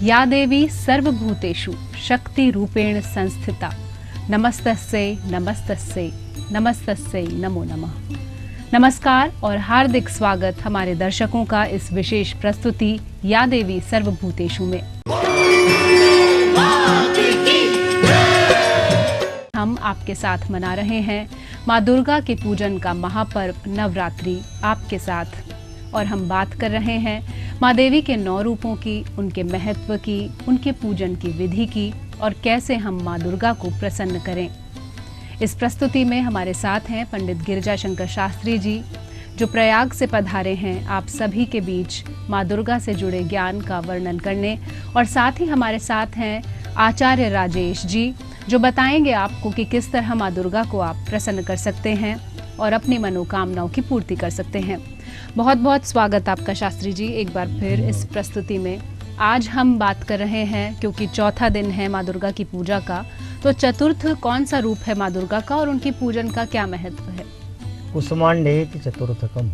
या देवी सर्वभूतेषु शक्ति रूपेण संस्थिता नमस्तस्यै नमस्तस्यै नमस्तस्यै नमो नमः। नमस्कार और हार्दिक स्वागत हमारे दर्शकों का इस विशेष प्रस्तुति या देवी सर्वभूतेषु में। हम आपके साथ मना रहे हैं माँ दुर्गा के पूजन का महापर्व नवरात्रि आपके साथ, और हम बात कर रहे हैं माँ देवी के 9 रूपों की, उनके महत्व की, उनके पूजन की विधि की और कैसे हम माँ दुर्गा को प्रसन्न करें। इस प्रस्तुति में हमारे साथ हैं पंडित गिरिजा शंकर शास्त्री जी, जो प्रयाग से पधारे हैं आप सभी के बीच माँ दुर्गा से जुड़े ज्ञान का वर्णन करने, और साथ ही हमारे साथ हैं आचार्य राजेश जी, जो बताएंगे आपको कि किस तरह माँ दुर्गा को आप प्रसन्न कर सकते हैं और अपनी मनोकामनाओं की पूर्ति कर सकते हैं। बहुत बहुत स्वागत आपका शास्त्री जी एक बार फिर इस प्रस्तुति में। आज हम बात कर रहे हैं, क्योंकि चौथा दिन है माँ दुर्गा की पूजा का, तो चतुर्थ कौन सा रूप है माँ दुर्गा का और उनकी पूजन का क्या महत्व है? कुसुमांडेति चतुर्थकम,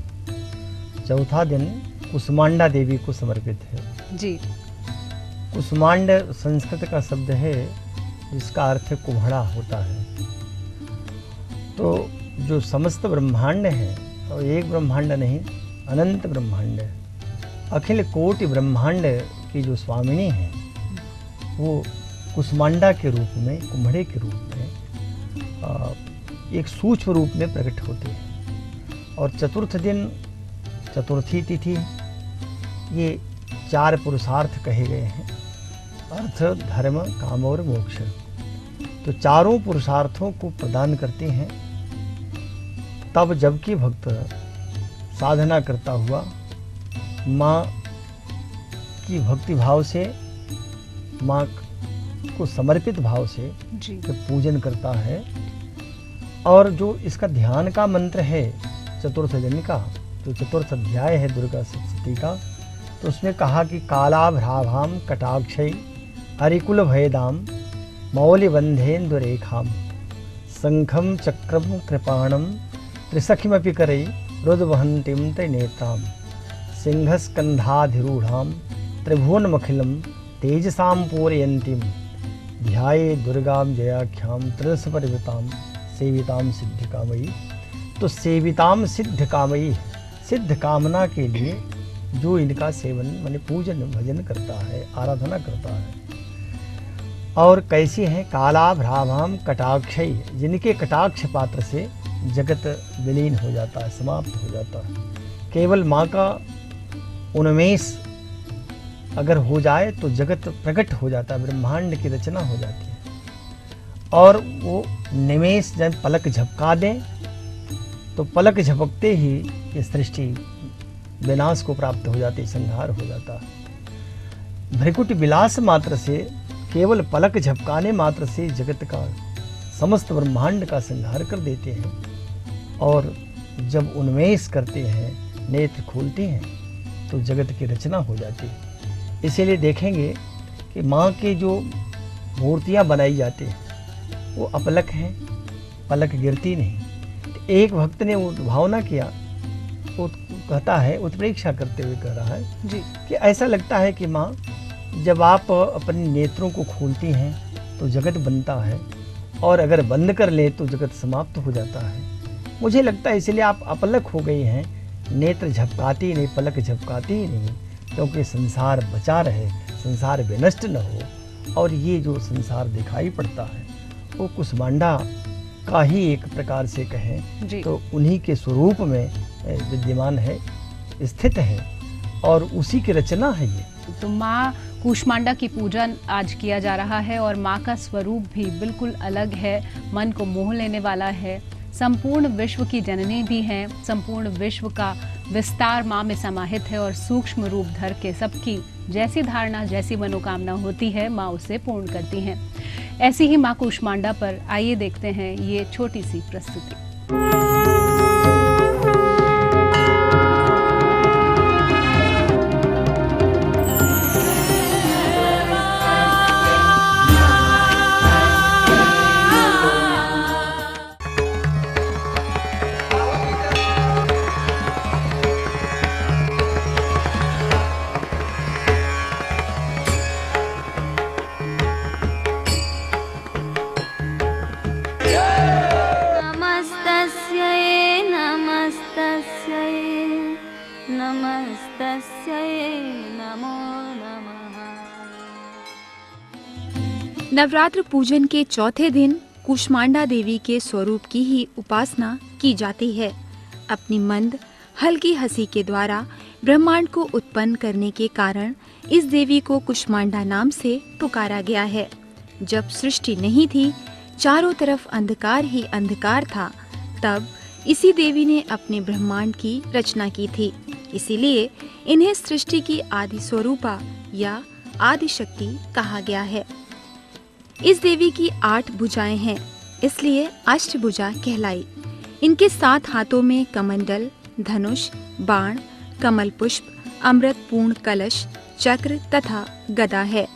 चौथा दिन कुसुमांडा देवी को समर्पित है जी। कुसुमांड संस्कृत का शब्द है जिसका अर्थ कुम्हड़ा होता है। तो जो समस्त ब्रह्मांड है, और एक ब्रह्मांड नहीं, अनंत ब्रह्मांड है, अखिल कोटि ब्रह्मांड की जो स्वामिनी है वो कुसुमांडा के रूप में, कुम्हड़े के रूप में एक सूक्ष्म रूप में प्रकट होते हैं। और चतुर्थ दिन, चतुर्थी तिथि, ये 4 पुरुषार्थ कहे गए हैं, अर्थ, धर्म, काम और मोक्ष। तो चारों पुरुषार्थों को प्रदान करते हैं तब जबकि भक्त साधना करता हुआ माँ की भक्ति भाव से, माँ को समर्पित भाव से पूजन करता है। और जो इसका ध्यान का मंत्र है चतुर्थ दिन का, जो चतुर्थ अध्याय है दुर्गा सप्तशती का, तो उसमें कहा कि कालाभ्राभाम कटाक्षै हरिकुल भयदाम मौलिबंधेन्दुरेखाम शंखम चक्रम कृपाणम त्रिसखिमपि करै रुद्वहन्तीं त्रिनेत्राम सिंहस्कन्धाधिरूढां त्रिभुवनमखिलं तेजसां पूरयन्तीं ध्याये दुर्गां जयाख्यां त्रिदशपरिवृतां सेवितां सिद्धिकामयी। तो सेवितां सिद्धिकामयी, सिद्ध कामना के लिए जो इनका सेवन माने पूजन भजन करता है, आराधना करता है। और कैसी है? कालाभ्राभाम कटाक्षै, जिनके कटाक्ष पात्र से जगत विलीन हो जाता है, समाप्त हो जाता है। केवल माँ का उन्मेष अगर हो जाए तो जगत प्रकट हो जाता है, ब्रह्मांड की रचना हो जाती है। और वो निमेष जब पलक झपका दें तो पलक झपकते ही ये सृष्टि विनाश को प्राप्त हो जाती, संहार हो जाता है। भ्रिकुट विलास मात्र से, केवल पलक झपकाने मात्र से जगत का, समस्त ब्रह्मांड का संहार कर देते हैं। और जब उन्मेष करते हैं, नेत्र खोलते हैं, तो जगत की रचना हो जाती है। इसीलिए देखेंगे कि माँ के जो मूर्तियाँ बनाई जाती हैं वो अपलक हैं, पलक गिरती नहीं। तो एक भक्त ने वो भावना किया, वो कहता है, उत्प्रेक्षा करते हुए कह रहा है जी, कि ऐसा लगता है कि माँ जब आप अपने नेत्रों को खोलती हैं तो जगत बनता है, और अगर बंद कर ले तो जगत समाप्त हो जाता है। मुझे लगता है इसलिए आप अपलक हो गई हैं, नेत्र झपकाती नहीं, पलक झपकाती ही नहीं, क्योंकि संसार बचा रहे, संसार विनष्ट न हो। और ये जो संसार दिखाई पड़ता है वो कुसुमांडा का ही एक प्रकार से कहें तो उन्हीं के स्वरूप में विद्यमान है, स्थित है, और उसी की रचना है ये। तो माँ कुष्मांडा की पूजन आज किया जा रहा है, और माँ का स्वरूप भी बिल्कुल अलग है, मन को मोह लेने वाला है। संपूर्ण विश्व की जननी भी हैं, संपूर्ण विश्व का विस्तार माँ में समाहित है, और सूक्ष्म रूप धर के सबकी जैसी धारणा, जैसी मनोकामना होती है, माँ उसे पूर्ण करती हैं। ऐसी ही माँ कुष्मांडा पर आइए देखते हैं ये छोटी सी प्रस्तुति। नमस्तस्यै नमो नमः। नवरात्र पूजन के चौथे दिन कूष्मांडा देवी के स्वरूप की ही उपासना की जाती है। अपनी मंद हल्की हंसी के द्वारा ब्रह्मांड को उत्पन्न करने के कारण इस देवी को कूष्मांडा नाम से पुकारा गया है। जब सृष्टि नहीं थी, चारों तरफ अंधकार ही अंधकार था, तब इसी देवी ने अपने ब्रह्मांड की रचना की थी। इसीलिए इन्हें सृष्टि की आदि स्वरूपा या आदि शक्ति कहा गया है। इस देवी की 8 भुजाएं हैं, इसलिए अष्टभुजा कहलाई। इनके 7 हाथों में कमंडल, धनुष, बाण, कमल पुष्प, अमृत पूर्ण कलश, चक्र तथा गदा है।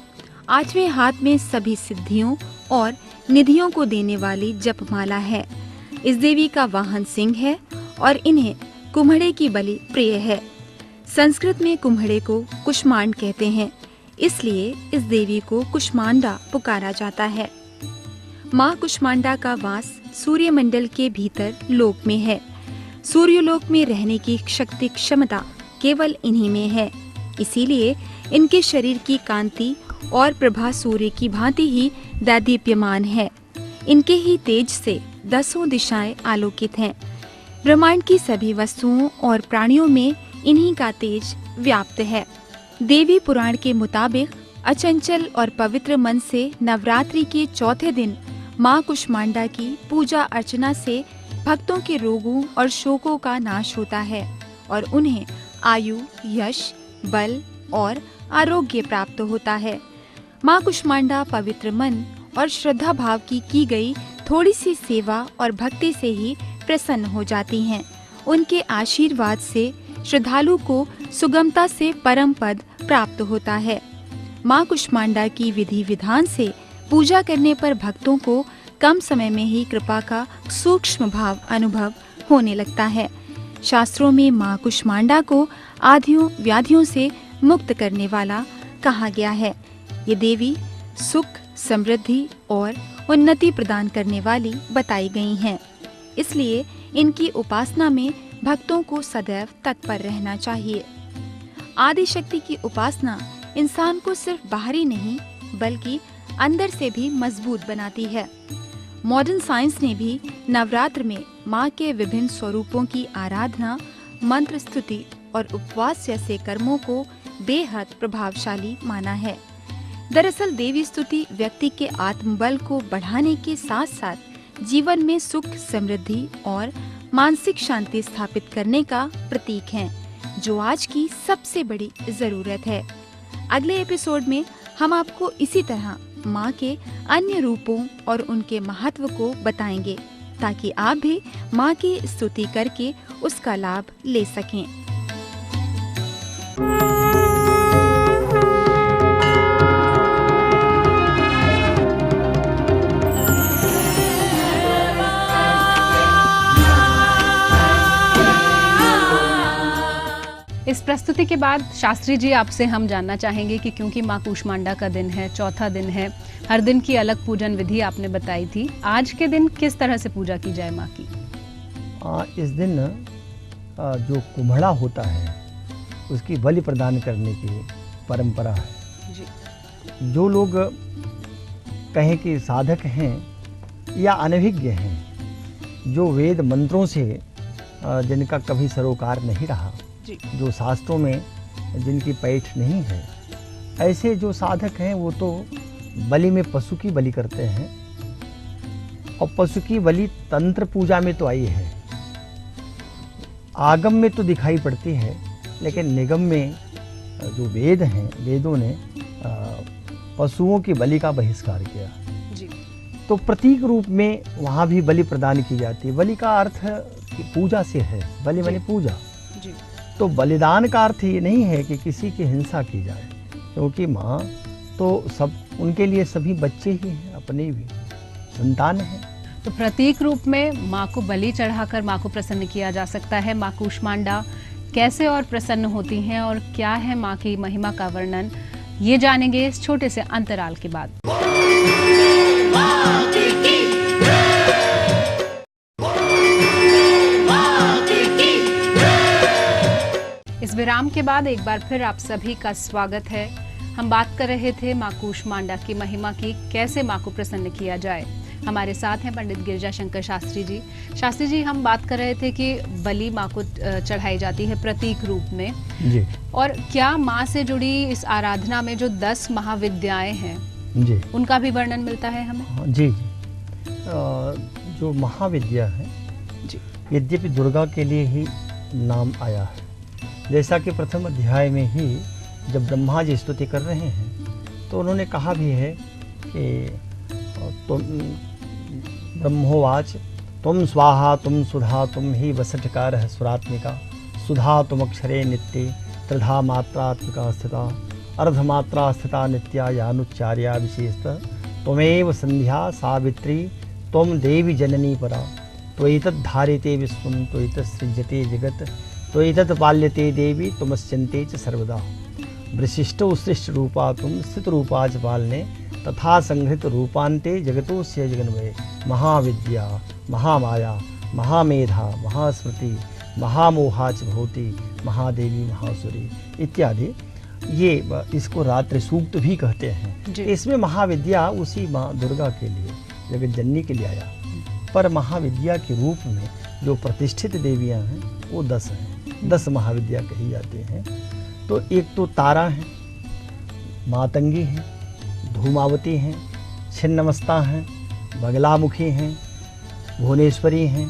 8वें हाथ में सभी सिद्धियों और निधियों को देने वाली जपमाला है। इस देवी का वाहन सिंह है और इन्हें कुम्हड़े की बलि प्रिय है। संस्कृत में कुम्हड़े को कुष्मांड कहते हैं, इसलिए इस देवी को कुष्मांडा पुकारा जाता है। माँ कुष्मांडा का वास सूर्यमंडल के भीतर लोक में है। सूर्यलोक में रहने की शक्ति क्षमता केवल इन्हीं में है, इसीलिए इनके शरीर की कांति और प्रभा सूर्य की भांति ही दैदीप्यमान है। इनके ही तेज से 10 दिशाएं आलोकित हैं। ब्रह्मांड की सभी वस्तुओं और प्राणियों में इन्हीं का तेज व्याप्त है। देवी पुराण के मुताबिक अचंचल और पवित्र मन से नवरात्रि के चौथे दिन माँ कुष्मांडा की पूजा अर्चना से भक्तों के रोगों और शोकों का नाश होता है और उन्हें आयु, यश, बल और आरोग्य प्राप्त होता है। माँ कुष्मांडा पवित्र मन और श्रद्धा भाव की गई थोड़ी सी सेवा और भक्ति से ही प्रसन्न हो जाती हैं। उनके आशीर्वाद से श्रद्धालु को सुगमता से परम पद प्राप्त होता है। माँ कुष्मांडा की विधि विधान से पूजा करने पर भक्तों को कम समय में ही कृपा का सूक्ष्म भाव अनुभव होने लगता है। शास्त्रों में माँ कुष्मांडा को आधियों व्याधियों से मुक्त करने वाला कहा गया है। ये देवी सुख, समृद्धि और उन्नति प्रदान करने वाली बताई गई हैं। इसलिए इनकी उपासना में भक्तों को सदैव तत्पर रहना चाहिए। आदि शक्ति की उपासना इंसान को सिर्फ बाहरी नहीं बल्कि अंदर से भी मजबूत बनाती है। मॉडर्न साइंस ने भी नवरात्र में माँ के विभिन्न स्वरूपों की आराधना, मंत्र स्तुति और उपवास जैसे कर्मों को बेहद प्रभावशाली माना है। दरअसल देवी स्तुति व्यक्ति के आत्मबल को बढ़ाने के साथ साथ जीवन में सुख, समृद्धि और मानसिक शांति स्थापित करने का प्रतीक है, जो आज की सबसे बड़ी जरूरत है। अगले एपिसोड में हम आपको इसी तरह माँ के अन्य रूपों और उनके महत्व को बताएंगे, ताकि आप भी माँ की स्तुति करके उसका लाभ ले सकें। इस प्रस्तुति के बाद शास्त्री जी आपसे हम जानना चाहेंगे कि क्योंकि माँ कूष्मांडा का दिन है, चौथा दिन है, हर दिन की अलग पूजन विधि आपने बताई थी, आज के दिन किस तरह से पूजा की जाए माँ की? इस दिन जो कुम्हड़ा होता है उसकी बलि प्रदान करने की परंपरा है जी। जो लोग कहें कि साधक हैं या अनभिज्ञ हैं, जो वेद मंत्रों से जिनका कभी सरोकार नहीं रहा, जो शास्त्रों में जिनकी पैठ नहीं है, ऐसे जो साधक हैं वो तो बलि में पशु की बलि करते हैं। और पशु की बलि तंत्र पूजा में तो आई है, आगम में तो दिखाई पड़ती है, लेकिन निगम में जो वेद हैं, वेदों ने पशुओं की बलि का बहिष्कार किया जी। तो प्रतीक रूप में वहाँ भी बलि प्रदान की जाती है। बलि का अर्थ पूजा से है, बलि माने पूजा जी। तो बलिदान का अर्थ ये नहीं है कि किसी की हिंसा की जाए, क्योंकि माँ तो सब उनके लिए सभी बच्चे ही हैं, अपने भी संतान हैं। तो प्रतीक रूप में माँ को बलि चढ़ाकर माँ को प्रसन्न किया जा सकता है। माँ कूष्मांडा कैसे और प्रसन्न होती हैं और क्या है माँ की महिमा का वर्णन, ये जानेंगे इस छोटे से अंतराल के बाद। इस विराम के बाद एक बार फिर आप सभी का स्वागत है। हम बात कर रहे थे माँ कूष्मांडा की महिमा की, कैसे माँ को प्रसन्न किया जाए। हमारे साथ हैं पंडित गिरिजा शंकर शास्त्री जी। शास्त्री जी, हम बात कर रहे थे कि बलि माँ को चढ़ाई जाती है प्रतीक रूप में जी। और क्या माँ से जुड़ी इस आराधना में जो 10 महाविद्याएं हैं जी, उनका भी वर्णन मिलता है हमें? हाँ, जी जी। जो महाविद्या है जी यद्यपि दुर्गा के लिए ही नाम आया है, जैसा कि प्रथम अध्याय में ही जब ब्रह्मा जी स्तुति कर रहे हैं तो उन्होंने कहा भी है कि तुम ब्रह्मोवाच तुम स्वाहा तुम सुधा तुम ही वसठकार सुरात्मिका सुधा तुम अक्षरे नित्ये त्रिधा मात्रात्मिका स्थिता अर्धमात्रा स्थिता नित्या यानुच्चार्या विशेषतः त्वमेव संध्या सावित्री त्वं देवी जननी परा त्वयितद् धार्यते विश्वं त्वयितद् सृज्यते जगत् त्वयितद् पाल्यते देवी त्वमस्यन्ते च सर्वदा विशिष्ट उत्सृष्ट रूपा तुम स्थित रूपा च पालने तथा संहृत रूपान्ते जगतोस्य जगन्मये महाविद्या महामाया महामेधा महास्मृति महामोहा च भवति महादेवी महासुरी इत्यादि। ये इसको रात्रि सूक्त भी कहते हैं। इसमें महाविद्या उसी माँ दुर्गा के लिए, जगत जननी के लिए आया, पर महाविद्या के रूप में जो प्रतिष्ठित देवियाँ हैं वो 10 हैं। 10 महाविद्या कही जाती हैं। तो एक तो तारा है, मातंगी हैं, धूमावती हैं, छिन्नमस्ता हैं, बगलामुखी हैं, भुवनेश्वरी हैं,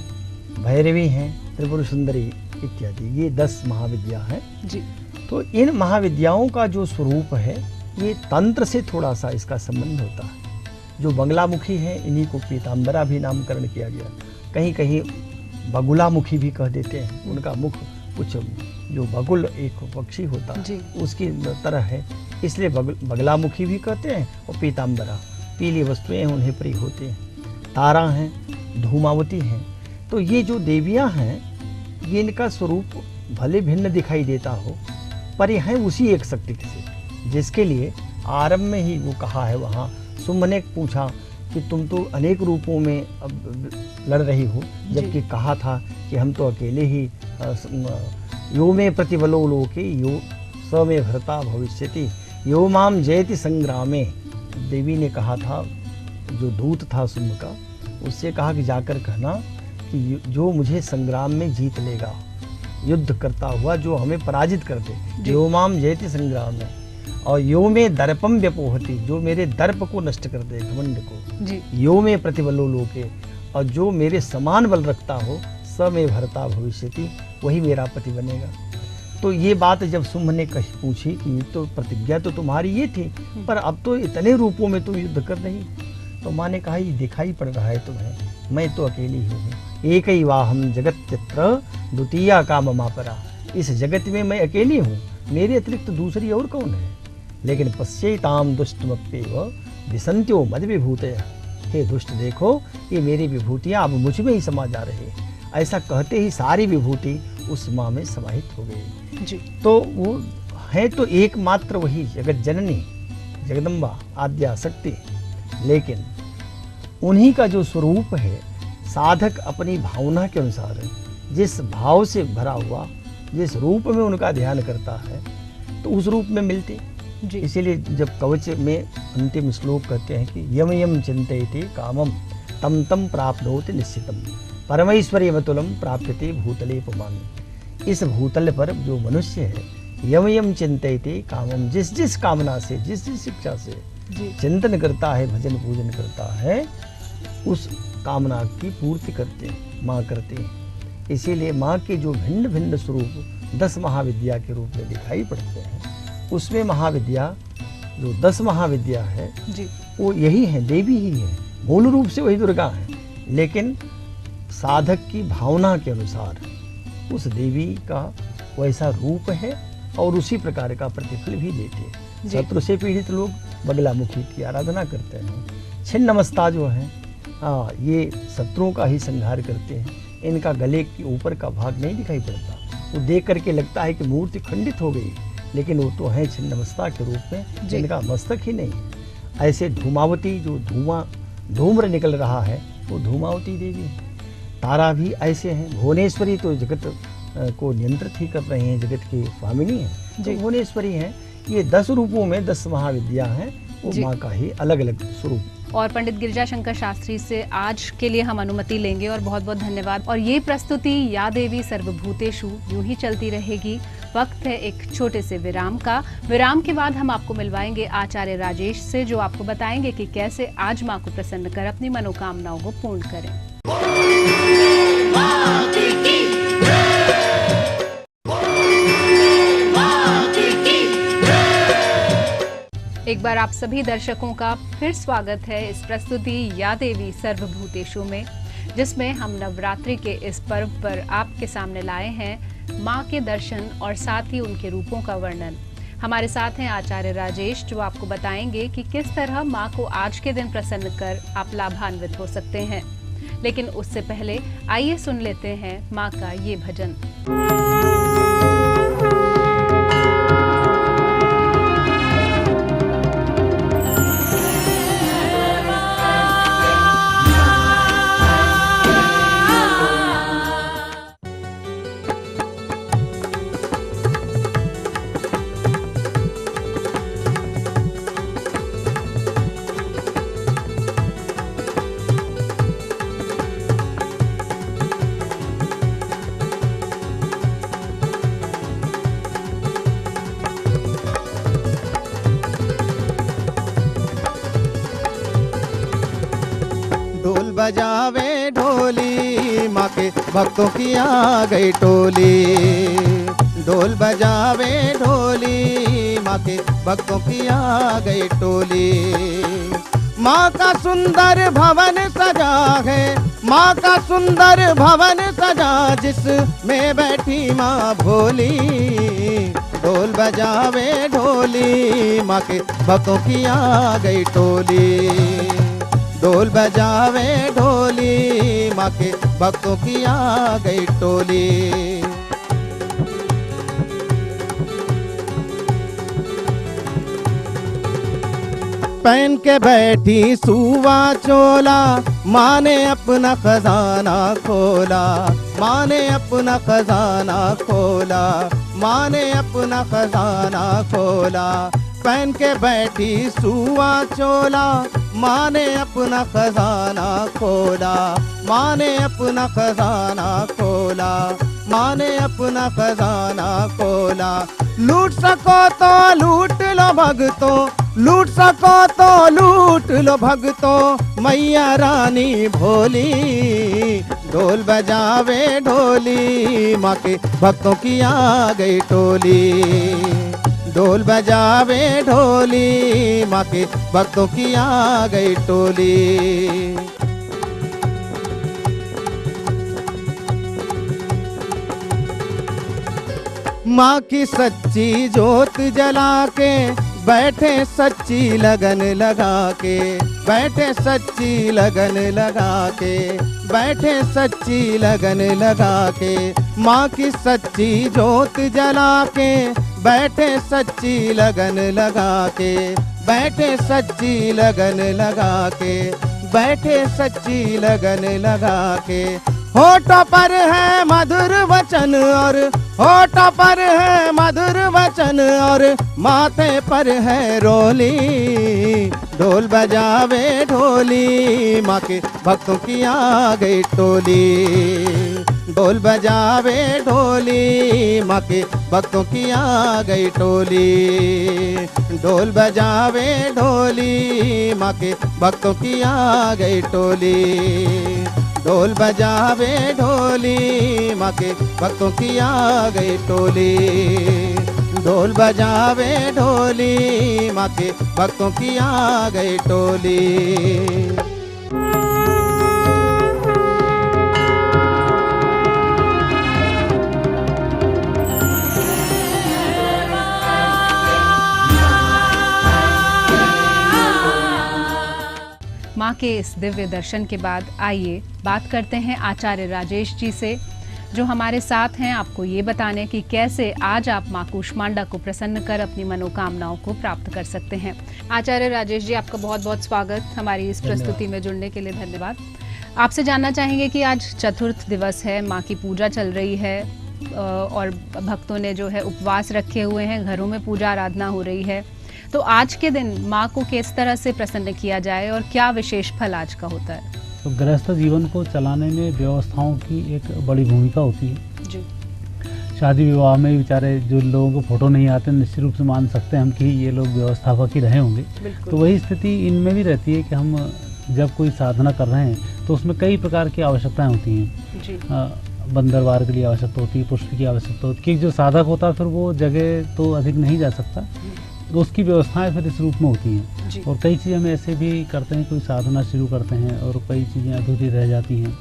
भैरवी हैं, त्रिपुर सुंदरी इत्यादि। ये 10 महाविद्या हैं जी। तो इन महाविद्याओं का जो स्वरूप है ये तंत्र से थोड़ा सा इसका संबंध होता है। जो बगलामुखी हैं इन्हीं को पीताम्बरा भी नामकरण किया गया, कहीं कहीं बगुलामुखी भी कह देते हैं। उनका मुख कुछ जो बगुल एक पक्षी होता है उसकी तरह है, इसलिए बगलामुखी भी कहते हैं। और पीताम्बरा पीली वस्तुएं उन्हें प्रिय होती हैं। तारा हैं, धूमावती हैं। तो ये जो देवियां हैं ये इनका स्वरूप भले भिन्न दिखाई देता हो पर ये हैं उसी एक शक्ति से, जिसके लिए आरंभ में ही वो कहा है। वहाँ सुम्भ ने पूछा कि तुम तो अनेक रूपों में अब लड़ रही हो, जबकि कहा था कि हम तो अकेले ही यो में प्रतिबलो लोके यो स में भरता भविष्यति यो माम जयति संग्रामे। देवी ने कहा था, जो दूत था सुम्भ का, उससे कहा कि जाकर कहना कि जो मुझे संग्राम में जीत लेगा, युद्ध करता हुआ जो हमें पराजित कर दे, यो माम जयति संग्राम में। और यो में दर्पम व्यपोहति, जो मेरे दर्प को नष्ट कर दे, घमंड को। यो में प्रतिबलो लोके, और जो मेरे समान बल रखता हो, स में भरता भविष्यति, वही मेरा पति बनेगा। तो ये बात जब शुंभ ने कही पूछी कि तो प्रतिज्ञा तो तुम्हारी ये थी, पर अब तो इतने रूपों में तुम युद्ध कर रही, तो माँ ने कहा ये दिखाई पड़ रहा है तुम्हें, मैं तो अकेली ही हूँ। एक ही वाहम जगत चित्र द्वितीया काम मापरा, इस जगत में मैं अकेली हूँ, मेरे अतिरिक्त दूसरी और कौन है। लेकिन पश्येताम दुष्टमप्येव विसंत्यो मद विभूतयः, हे दुष्ट देखो ये मेरी विभूतियाँ अब मुझ में ही समा जा रही है। ऐसा कहते ही सारी विभूति उस माँ में समाहित हो गई जी। तो वो है तो एकमात्र वही जगत जननी जगदम्बा आद्या शक्ति, लेकिन उन्हीं का जो स्वरूप है साधक अपनी भावना के अनुसार जिस भाव से भरा हुआ, जिस रूप में उनका ध्यान करता है तो उस रूप में मिलती। इसीलिए जब कवच में अंतिम श्लोक कहते हैं कि यम यम चिंतयते कामम तम तम प्राप्नोति निश्चितम परमैश्वर्यवतुलम प्राप्यते भूतले पुमान्। इस भूतल पर जो मनुष्य है यम यम चिंतयते कामम, जिस जिस कामना से, जिस जिस शिक्षा से चिंतन करता है, भजन पूजन करता है, उस कामना की पूर्ति करते हैं, माँ करते हैं। इसीलिए माँ के जो भिन्न भिन्न स्वरूप 10 महाविद्या के रूप में दिखाई पड़ते हैं, उसमें महाविद्या जो 10 महाविद्या है वो यही है, देवी ही है, मूल रूप से वही दुर्गा है, लेकिन साधक की भावना के अनुसार उस देवी का वैसा रूप है और उसी प्रकार का प्रतिफल भी देते हैं। शत्रु से पीड़ित लोग बगलामुखी की आराधना करते हैं। छिन्नमस्ता जो है ये शत्रुओं का ही संहार करते हैं। इनका गले के ऊपर का भाग नहीं दिखाई पड़ता, वो देख करके लगता है कि मूर्ति खंडित हो गई, लेकिन वो तो है छिन्नमस्ता के रूप में, जिनका मस्तक ही नहीं है। ऐसे धूमावती, जो धूम्र निकल रहा है वो धूमावती देवी है। तारा भी ऐसे हैं। भुवनेश्वरी तो जगत को नियंत्रित ही कर रही हैं, जगत की स्वामिनी हैं, तो जी। भुवनेश्वरी हैं। ये 10 रूपों में 10 महाविद्या हैं, वो जी। माँ का ही अलग अलग स्वरूप। और पंडित गिरिजा शंकर शास्त्री से आज के लिए हम अनुमति लेंगे और बहुत बहुत धन्यवाद। और ये प्रस्तुति या देवी सर्वभूतेषु यूं ही चलती रहेगी। वक्त है एक छोटे से विराम का। विराम के बाद हम आपको मिलवाएंगे आचार्य राजेश से, जो आपको बताएंगे कि कैसे आज माँ को प्रसन्न कर अपनी मनोकामनाओं को पूर्ण करें। एक बार आप सभी दर्शकों का फिर स्वागत है इस प्रस्तुति या देवी सर्वभूतेषु में, जिसमें हम नवरात्रि के इस पर्व पर आपके सामने लाए हैं माँ के दर्शन और साथ ही उनके रूपों का वर्णन। हमारे साथ हैं आचार्य राजेश, जो आपको बताएंगे कि किस तरह माँ को आज के दिन प्रसन्न कर आप लाभान्वित हो सकते हैं। लेकिन उससे पहले आइए सुन लेते हैं माँ का ये भजन। ढोल बजावे ढोली, माँ के भक्तों की आ गई टोली। ढोल बजावे ढोली, माँ के भक्तों की आ गई टोली। माँ का सुंदर भवन सजा है, माँ का सुंदर भवन सजा, जिसमें बैठी माँ भोली। ढोल बजावे ढोली, माँ के भक्तों की आ गई टोली। ढोल बजावे ढोली, माँ के भक्तों की आ गई टोली। पहन के बैठी सुवा चोला, माँ ने अपना खजाना खोला। माँ ने अपना खजाना खोला, माँ ने अपना खजाना खोला। पहन के बैठी सुवा चोला, माँ ने अपना खजाना खोला। माँ ने अपना खजाना खोला, माँ ने अपना खजाना खोला। लूट सको तो लूट लो भगतों, लूट सको तो लूट लो भगतों, मैया रानी भोली। ढोल बजावे ढोली, माँ के भक्तों की आ गई टोली। ढोल बजावे ढोली, माँ के भक्तों की आ गई टोली। माँ की सच्ची जोत जला के बैठे सच्ची लगन लगा के, बैठे सच्ची लगन लगा के, बैठे सच्ची लगन लगा के। माँ की सच्ची जोत जला के बैठे सच्ची लगन लगा के, बैठे सच्ची लगन लगा के, बैठे सच्ची लगन लगा के। होठों पर है मधुर वचन और होठों पर है मधुर वचन और माथे पर है रोली। ढोल बजावे ढोली, माँ के भक्तों की आ गई टोली। ढोल बजावे ढोली, माँ के भक्तों की आ गई टोली। ढोल बजावे ढोली, माँ के भक्तों की आ गई टोली। ढोल बजावे ढोली, माँ के भक्तों की आ गई टोली। ढोल बजावे ढोली, माँ के भक्तों की आ गई टोली। माँ के इस दिव्य दर्शन के बाद आइए बात करते हैं आचार्य राजेश जी से, जो हमारे साथ हैं आपको ये बताने कि कैसे आज आप माँ कूष्मांडा को प्रसन्न कर अपनी मनोकामनाओं को प्राप्त कर सकते हैं। आचार्य राजेश जी, आपका बहुत बहुत स्वागत, हमारी इस प्रस्तुति में जुड़ने के लिए धन्यवाद। आपसे जानना चाहेंगे कि आज चतुर्थ दिवस है, माँ की पूजा चल रही है, और भक्तों ने जो है उपवास रखे हुए हैं, घरों में पूजा आराधना हो रही है। तो आज के दिन माँ को किस तरह से प्रसन्न किया जाए और क्या विशेष फल आज का होता है? तो गृहस्थ जीवन को चलाने में व्यवस्थाओं की एक बड़ी भूमिका होती है जी। शादी विवाह में बेचारे जो लोगों को फोटो नहीं आते, निश्चित रूप से मान सकते हैं हम कि ये लोग व्यवस्थापक ही रहे होंगे। तो वही स्थिति इनमें भी रहती है कि हम जब कोई साधना कर रहे हैं तो उसमें कई प्रकार की आवश्यकताएं होती हैं जी। बंदरवार के लिए आवश्यकता होती है, पुष्प की आवश्यकता होती है, कि जो साधक होता है फिर वो जगह तो अधिक नहीं जा सकता, तो उसकी व्यवस्थाएं फिर इस रूप में होती हैं। और कई चीज़ें हम ऐसे भी करते हैं, कोई साधना शुरू करते हैं और कई चीज़ें अधूरी रह जाती हैं,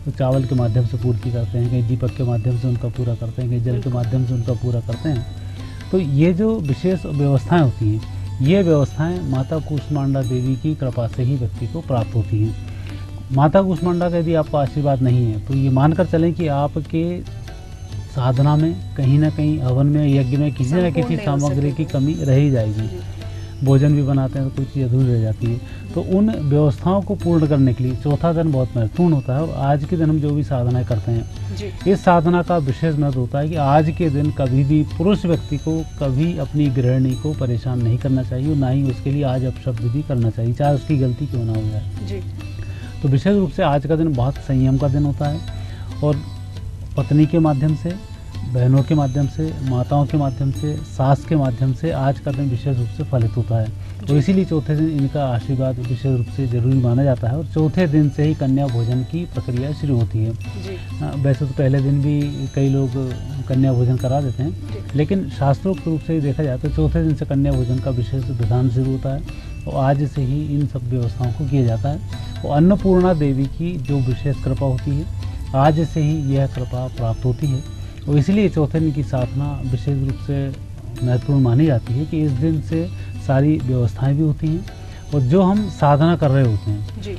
तो चावल के माध्यम से पूर्ति करते हैं, कहीं दीपक के माध्यम से उनका पूरा करते हैं, कहीं जल के माध्यम से उनका पूरा करते हैं। तो ये जो विशेष व्यवस्थाएं होती हैं, ये व्यवस्थाएं माता कूष्मांडा देवी की कृपा से ही व्यक्ति को प्राप्त होती हैं। माता कूष्मांडा का यदि आपका आशीर्वाद नहीं है तो ये मानकर चलें कि आपके साधना में कहीं ना कहीं, हवन में, यज्ञ में किसी न किसी सामग्री की कमी रह ही जाएगी। भोजन भी बनाते हैं तो कोई चीज़ अधूरी रह जाती है। तो उन व्यवस्थाओं को पूर्ण करने के लिए चौथा दिन बहुत महत्वपूर्ण होता है। और आज के दिन हम जो भी साधनाएं करते हैं, इस साधना का विशेष महत्व होता है कि आज के दिन कभी भी पुरुष व्यक्ति को कभी अपनी गृहिणी को परेशान नहीं करना चाहिए, ना ही उसके लिए आज अपशब्द भी करना चाहिए, चाहे उसकी गलती क्यों ना हो जाए। तो विशेष रूप से आज का दिन बहुत संयम का दिन होता है और पत्नी के माध्यम से, बहनों के माध्यम से, माताओं के माध्यम से, सास के माध्यम से आज का दिन विशेष रूप से फलित होता है। और इसीलिए चौथे दिन इनका आशीर्वाद विशेष रूप से जरूरी माना जाता है। और चौथे दिन से ही कन्या भोजन की प्रक्रिया शुरू होती है। वैसे तो पहले दिन भी कई लोग कन्या भोजन करा देते हैं, लेकिन शास्त्रोक्त रूप से ही देखा जाए तो चौथे दिन से कन्या भोजन का विशेष विधान शुरू होता है और आज से ही इन सब व्यवस्थाओं को किया जाता है। और अन्नपूर्णा देवी की जो विशेष कृपा होती है, आज से ही यह कृपा प्राप्त होती है। और इसलिए चौथे दिन की साधना विशेष रूप से महत्वपूर्ण मानी जाती है कि इस दिन से सारी व्यवस्थाएं भी होती हैं और जो हम साधना कर रहे होते हैं जी।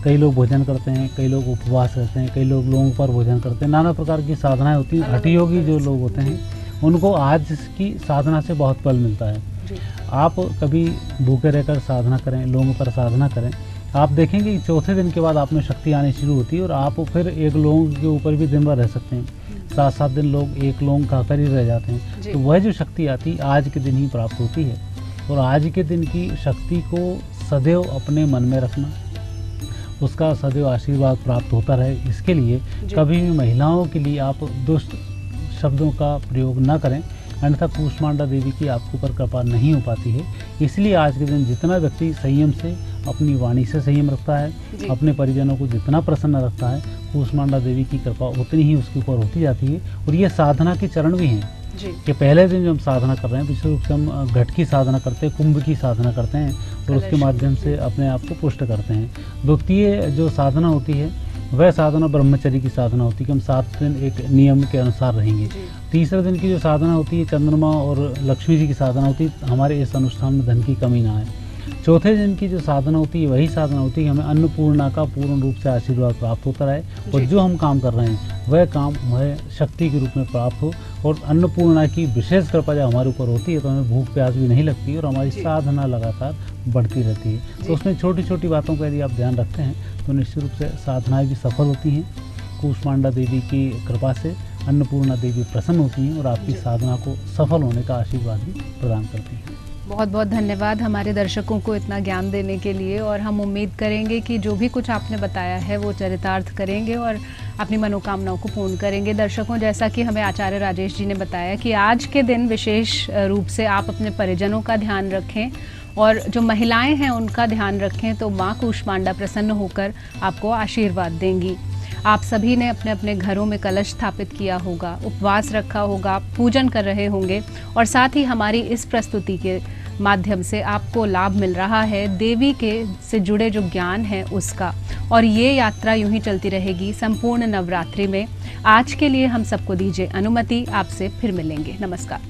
कई लोग भोजन करते हैं, कई लोग उपवास रहते हैं, कई लोग लोगों पर भोजन करते हैं, नाना प्रकार की साधनाएं होती हैं। हठी योगी जो लोग होते हैं उनको आज की साधना से बहुत बल मिलता है। आप कभी भूखे रहकर साधना करें, लोगों पर साधना करें, आप देखेंगे कि चौथे दिन के बाद आप में शक्ति आनी शुरू होती है और आप फिर एक लोंग के ऊपर भी दिन भर रह सकते हैं। 7-7 दिन लोग एक लोंग खाकर ही रह जाते हैं। तो वह जो शक्ति आती आज के दिन ही प्राप्त होती है। और आज के दिन की शक्ति को सदैव अपने मन में रखना, उसका सदैव आशीर्वाद प्राप्त होता रहे, इसके लिए कभी भी महिलाओं के लिए आप दुष्ट शब्दों का प्रयोग न करें, अन्यथा कूष्मांडा देवी की आपके ऊपर कृपा नहीं हो पाती है। इसलिए आज के दिन जितना व्यक्ति संयम से, अपनी वाणी से संयम रखता है, अपने परिजनों को जितना प्रसन्न रखता है, कूष्मांडा देवी की कृपा उतनी ही उसके ऊपर होती जाती है। और ये साधना के चरण भी हैं कि पहले दिन जो हम साधना कर रहे हैं, विशेष रूप से हम घट की साधना करते हैं, कुंभ की साधना करते हैं और उसके माध्यम से अपने आप को पुष्ट करते हैं। द्वितीय जो साधना होती है वह साधना ब्रह्मचर्य की साधना होती है कि हम 7 दिन एक नियम के अनुसार रहेंगे। तीसरे दिन की जो साधना होती है चंद्रमा और लक्ष्मी जी की साधना होती है, हमारे इस अनुष्ठान में धन की कमी ना आए। चौथे दिन की जो साधना होती है वही साधना होती है कि हमें अन्नपूर्णा का पूर्ण रूप से आशीर्वाद प्राप्त होता रहे और जो हम काम कर रहे हैं वह काम हमें शक्ति के रूप में प्राप्त हो। और अन्नपूर्णा की विशेष कृपा जब हमारे ऊपर होती है तो हमें भूख प्यास भी नहीं लगती और हमारी साधना लगातार बढ़ती रहती है। तो उसमें छोटी छोटी बातों का यदि आप ध्यान रखते हैं तो निश्चित रूप से साधनाएं भी सफल होती हैं। कूष्मांडा देवी की कृपा से अन्नपूर्णा देवी प्रसन्न होती हैं और आपकी साधना को सफल होने का आशीर्वाद भी प्रदान करती हैं। बहुत बहुत धन्यवाद हमारे दर्शकों को इतना ज्ञान देने के लिए। और हम उम्मीद करेंगे कि जो भी कुछ आपने बताया है वो चरितार्थ करेंगे और अपनी मनोकामनाओं को पूर्ण करेंगे। दर्शकों, जैसा कि हमें आचार्य राजेश जी ने बताया कि आज के दिन विशेष रूप से आप अपने परिजनों का ध्यान रखें और जो महिलाएं हैं उनका ध्यान रखें, तो माँ कूष्मांडा प्रसन्न होकर आपको आशीर्वाद देंगी। आप सभी ने अपने अपने घरों में कलश स्थापित किया होगा, उपवास रखा होगा, पूजन कर रहे होंगे और साथ ही हमारी इस प्रस्तुति के माध्यम से आपको लाभ मिल रहा है देवी के से जुड़े जो ज्ञान है उसका। और ये यात्रा यूं ही चलती रहेगी संपूर्ण नवरात्रि में। आज के लिए हम सबको दीजिए अनुमति, आपसे फिर मिलेंगे। नमस्कार।